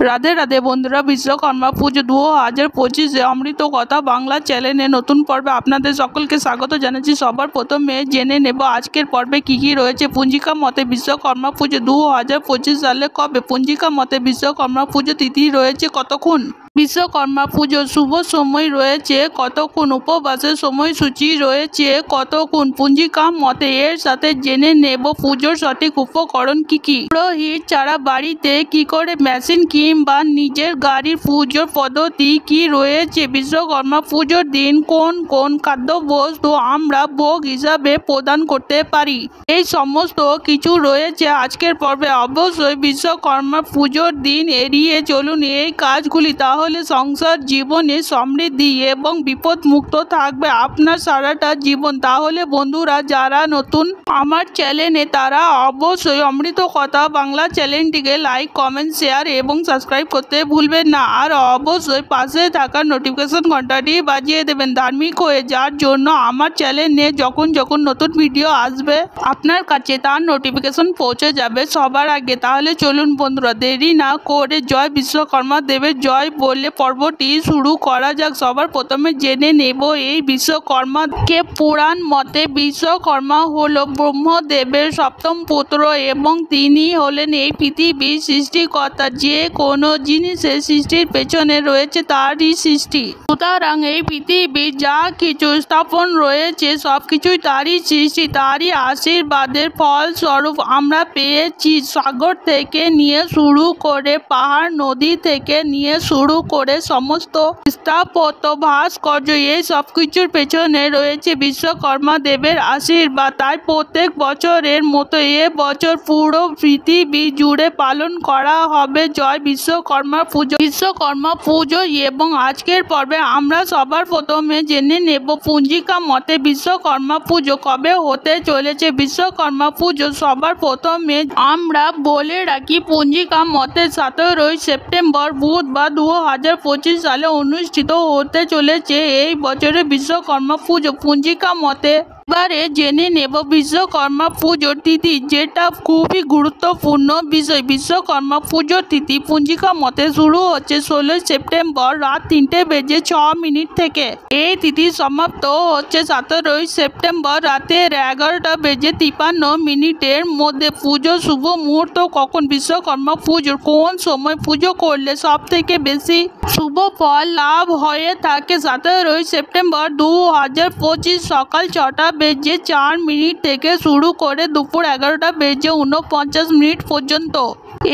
রাধে রাধে বন্ধুরা, বিশ্বকর্মা পুজো 2025 অমৃত কথা বাংলা চ্যানেলে নতুন পর্বে আপনাদের সকলকে স্বাগত জানাচ্ছি। সবার প্রথমে জেনে নেব আজকের পর্বে কি কি রয়েছে। পঞ্জিকা মতে বিশ্বকর্মা পুজো 2025 সালে কবে? পঞ্জিকা মতে বিশ্বকর্মা পুজো তিথি রয়েছে কতক্ষণ? বিশ্বকর্মা পুজোর শুভ সময় রয়েছে কতক্ষণ? উপবাসের সময়সূচি রয়েছে কতক্ষণ? পঞ্জিকা মতে এর সাথে জেনে নেব পুজোর সঠিক উপকরণ কি কি। পুরোহিত ছাড়া বাড়িতে কি করে মেশিন কিংবা নিজের গাড়ির পুজোর পদ্ধতি কি রয়েছে? বিশ্বকর্মা পুজোর দিন কোন কোন খাদ্যবস্তু আমরা ভোগ হিসাবে প্রদান করতে পারি? এই সমস্ত কিছু রয়েছে আজকের পর্বে। অবশ্যই বিশ্বকর্মা পুজোর দিন এড়িয়ে চলুন এই কাজগুলি, তাহলে সংসার জীবনে সমৃদ্ধি এবং বিপদ মুক্ত থাকবে আপনার সারাটা জীবন। তাহলে বন্ধুরা, যারা নতুন আমার চ্যানেলে তারা অবশ্যই অমৃত কথা বাংলা চ্যানেলটিকে লাইক, কমেন্ট, শেয়ার এবং সাবস্ক্রাইব করতে ভুলবেন না। আর অবশ্যই পাশে থাকা নোটিফিকেশন ঘন্টাটি বাজিয়ে দেবেন ধার্মিক হয়ে, যার জন্য আমার চ্যানেলে যখন যখন নতুন ভিডিও আসবে আপনার কাছে তার নোটিফিকেশন পৌঁছে যাবে সবার আগে। তাহলে চলুন বন্ধুরা, দেরি না করে জয় বিশ্বকর্মা দেবের জয় বলে পর্বটি শুরু করা যাক। সবার প্রথমে জেনে নেব এই বিশ্বকর্মাকে পুরাণ মতে বিশ্বকর্মা হলো ব্রহ্মদেবের সপ্তম পুত্র এবং তিনি হলেন এই পৃথিবীর সৃষ্টিকর্তা। যে কোনো জিনিসের সৃষ্টির পেছনে রয়েছে তারই সৃষ্টি, সুতরাং এই পৃথিবীর যা কিছু স্থাপন রয়েছে সবকিছুই তারই সৃষ্টি। তারই আশীর্বাদের ফলস্বরূপ আমরা পেয়েছি সাগর থেকে নিয়ে শুরু করে পাহাড়, নদী থেকে নিয়ে শুরু করে সমস্ত স্থাপত্য, ভাস্কর্য, এই সবকিছুর পেছনে রয়েছে বিশ্বকর্মা দেবের আশীর্বাদ। তাই প্রত্যেক বছরের মতো বছর পুরো পৃথিবী জুড়ে পালন করা হবে জয় বিশ্বকর্মা পুজো। বিশ্বকর্মা পুজো এবং আজকের পর্বে আমরা সবার প্রথমে জেনে নেব পঞ্জিকা মতে বিশ্বকর্মা পুজো কবে হতে চলেছে। বিশ্বকর্মা পুজো সবার প্রথমে আমরা বলে রাখি পঞ্জিকা মতে 17 সেপ্টেম্বর বুধবার 2025 সালে অনুষ্ঠিত হতে চলেছে এই বছরের বিশ্বকর্মা পুজো। পঞ্জিকা মতে এবারে জেনে নেব বিশ্বকর্মা পুজোর তিথি, যেটা খুবই গুরুত্বপূর্ণ বিষয়। বিশ্বকর্মা পুজোর তিথি পঞ্জিকা মতে শুরু হচ্ছে 16 সেপ্টেম্বর রাত 3:06 থেকে। এই তিথি সমাপ্ত হচ্ছে 17 সেপ্টেম্বর রাতের 11:53 মধ্যে। পুজো শুভ মুহূর্ত কখন? বিশ্বকর্মা পুজোর কোন সময় পুজো করলে সব থেকে বেশি শুভ ফল লাভ হয়ে থাকে? 17 সেপ্টেম্বর 2025 সকাল 6:04 থেকে শুরু করে দুপুর 11:49 পর্যন্ত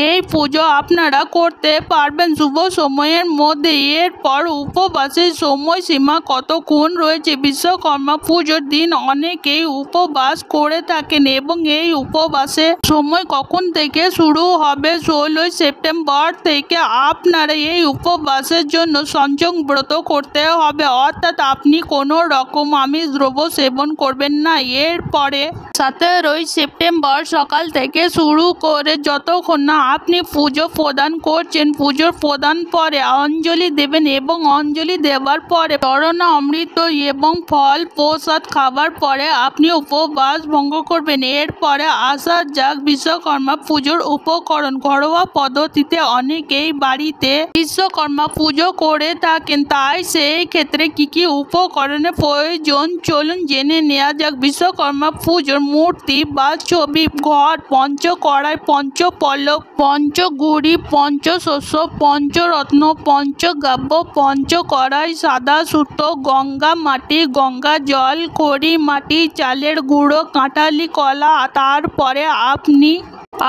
এই পুজো আপনারা করতে পারবেন শুভ সময়ের মধ্যে। এরপর উপবাসের সময়সীমা কতক্ষণ রয়েছে? বিশ্বকর্মা পুজোর দিন অনেকেই উপবাস করে থাকেন এবং এই উপবাসের সময় কখন থেকে শুরু হবে? 16 সেপ্টেম্বর থেকে আপনারা এই উপবাসের জন্য সংযম ব্রত করতে হবে, অর্থাৎ আপনি কোনো রকম আমিষ দ্রব্য সেবন করবেন না। এরপরে 17 সেপ্টেম্বর সকাল থেকে শুরু করে যতক্ষণ না আপনি পুজো প্রদান করছেন, পুজোর প্রদান পরে অঞ্জলি দেবেন এবং অঞ্জলি দেওয়ার পরে চরণা অমৃত এবং ফল প্রসাদ খাবার পরে আপনি উপবাস ভঙ্গ করবেন। এরপরে আসা যাক বিশ্বকর্মা পুজোর উপকরণ। ঘরোয়া পদ্ধতিতে অনেকেই বাড়িতে বিশ্বকর্মা পুজো করে থাকেন, তাই সেই ক্ষেত্রে কি কি উপকরণের প্রয়োজন চলুন জেনে নেওয়া যাক। বিশ্বকর্মা পুজোর মূর্তি বা ছবি, ঘট, পঞ্চকড়াই, পঞ্চপল্লব, পঞ্চগুড়ি, পঞ্চশস্য, পঞ্চরত্ন, পঞ্চগাব্য, পঞ্চকড়াই, সাদা সুতো, গঙ্গা মাটি, গঙ্গা জল, খড়ি মাটি, চালের গুঁড়ো, কাঁঠালি কলা। তারপরে আপনি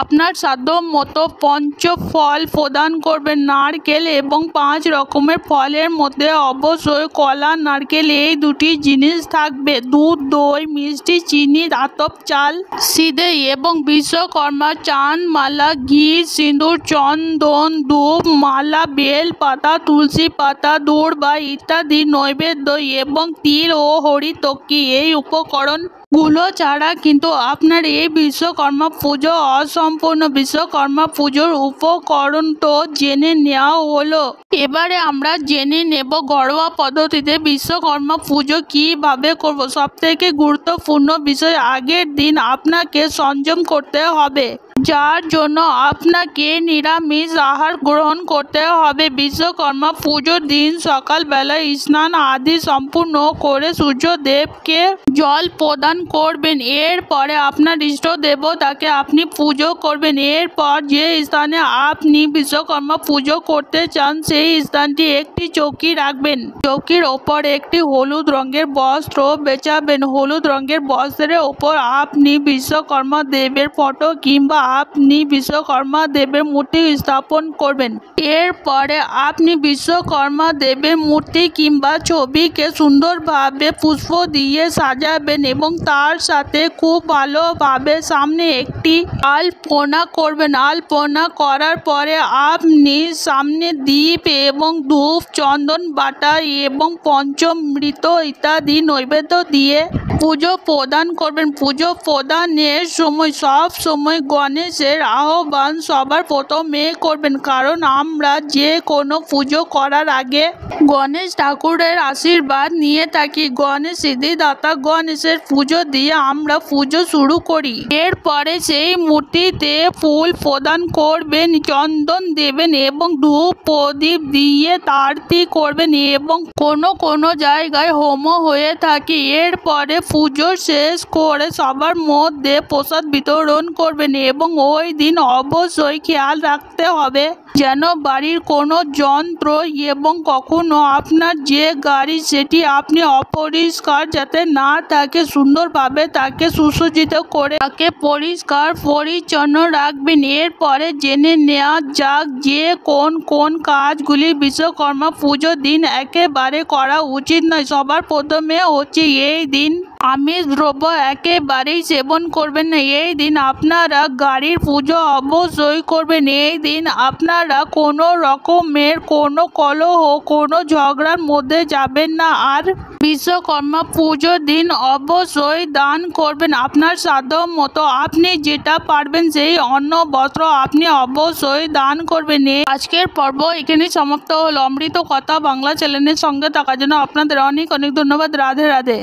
আপনার সাধ্য মতো পঞ্চফল প্রদান করবেন, নারকেল এবং 5 রকমের ফলের মধ্যে অবশ্যই কলা, নারকেল এই দুটি জিনিস থাকবে। দুধ, দই, মিষ্টি, চিনি, আতপ চাল, সিদে এবং বিশ্বকর্মা চাঁদ মালা, ঘি, সিঁদুর, চন্দন, ধূপ, মালা, বেল পাতা, তুলসী পাতা, দূর্বা ইত্যাদি নৈবেদ্য এবং তিল ও হরিতকি। এই উপকরণগুলো ছাড়া কিন্তু আপনার এই বিশ্বকর্মা পুজো অসম্পূর্ণ। বিশ্বকর্মা পুজোর উপকরণ তো জেনে নেওয়া হলো, এবারে আমরা জেনে নেব ঘরোয়া পদ্ধতিতে বিশ্বকর্মা পুজো কিভাবে করব। সব থেকে গুরুত্বপূর্ণ বিষয়, আগের দিন আপনাকে সংযম করতে হবে। যার জন্য আপনাকে নিরামিষ আহার গ্রহণ করতে হবে। বিশ্বকর্মা পুজোর দিন সকালবেলা স্নান আদি সম্পূর্ণ করে সূর্যদেবকে জল প্রদান করবেন। এরপরে আপনার ইষ্ট দেবতাকে আপনি পুজো করবেন। এরপর যে স্থানে আপনি বিশ্বকর্মা পুজো করতে চান সেই স্থানটি একটি চৌকি রাখবেন। চৌকির ওপর একটি হলুদ রঙের বস্ত্র বেছাবেন। হলুদ রঙের বস্ত্রের ওপর আপনি বিশ্বকর্মা দেবের ফটো কিংবা আপনি বিশ্বকর্মা দেবের মূর্তি স্থাপন করবেন। এরপরে আপনি বিশ্বকর্মা দেবের মূর্তি কিংবা ছবিকে সুন্দরভাবে পুষ্প দিয়ে সাজাবেন এবং তার সাথে খুব ভালোভাবে সামনে একটি আলপনা করবেন। আলপনা করার পরে আপনি সামনে দীপ এবং ধূপ, চন্দন বাটা এবং পঞ্চামৃত ইত্যাদি নৈবেদ্য দিয়ে পুজো প্রদান করবেন। পুজো প্রদানের সময় সব সময় গণেশের আহ্বান সবার প্রথমে করবেন, কারণ আমরা যে কোনো পুজো করার আগে গণেশ ঠাকুরের আশীর্বাদ নিয়ে থাকি। গণেশ সিদ্ধিদাতা গণেশের পুজো দিয়ে আমরা পুজো শুরু করি। এরপরে সেই মূর্তিতে ফুল প্রদান করবেন, চন্দন দেবেন এবং ধূপ প্রদীপ দিয়ে আরতি করবেন এবং কোনো জায়গায় হোমও হয়ে থাকে। এরপরে পুজো শেষ করে সবার মধ্যে প্রসাদ বিতরণ করবেন এবং ওই দিন অবশ্যই খেয়াল রাখতে হবে যেন বাড়ির কোনো যন্ত্র এবং কখনো আপনার যে গাড়ি সেটি আপনি অপরিষ্কার যাতে না থাকে, সুন্দরভাবে তাকে সুসজ্জিত করে তাকে পরিষ্কার পরিচ্ছন্ন রাখবেন। এরপরে জেনে নেওয়া যাক যে কোন কাজগুলি বিশ্বকর্মা পুজোর দিন একেবারে করা উচিত নয়। সবার প্রথমে হচ্ছে এই দিন আমিষ দ্রব্য একেবারেই সেবন করবেন না। এই দিন আপনারা গাড়ির পুজো অবশ্যই করবেন। এই দিন আপনারা কোনো রকমের কোনো কলহ, কোনো ঝগড়ার মধ্যে যাবেন না। আর বিশ্বকর্মা পুজোর দিন অবশ্যই দান করবেন আপনার সাধ্য মতো। আপনি যেটা পারবেন সেই অন্ন বস্ত্র আপনি অবশ্যই দান করবেন। আজকের পর্ব এখানেই সমাপ্ত হলো। অমৃত কথা বাংলা চ্যানেলের সঙ্গে থাকার জন্য আপনাদের অনেক অনেক ধন্যবাদ। রাধে রাধে।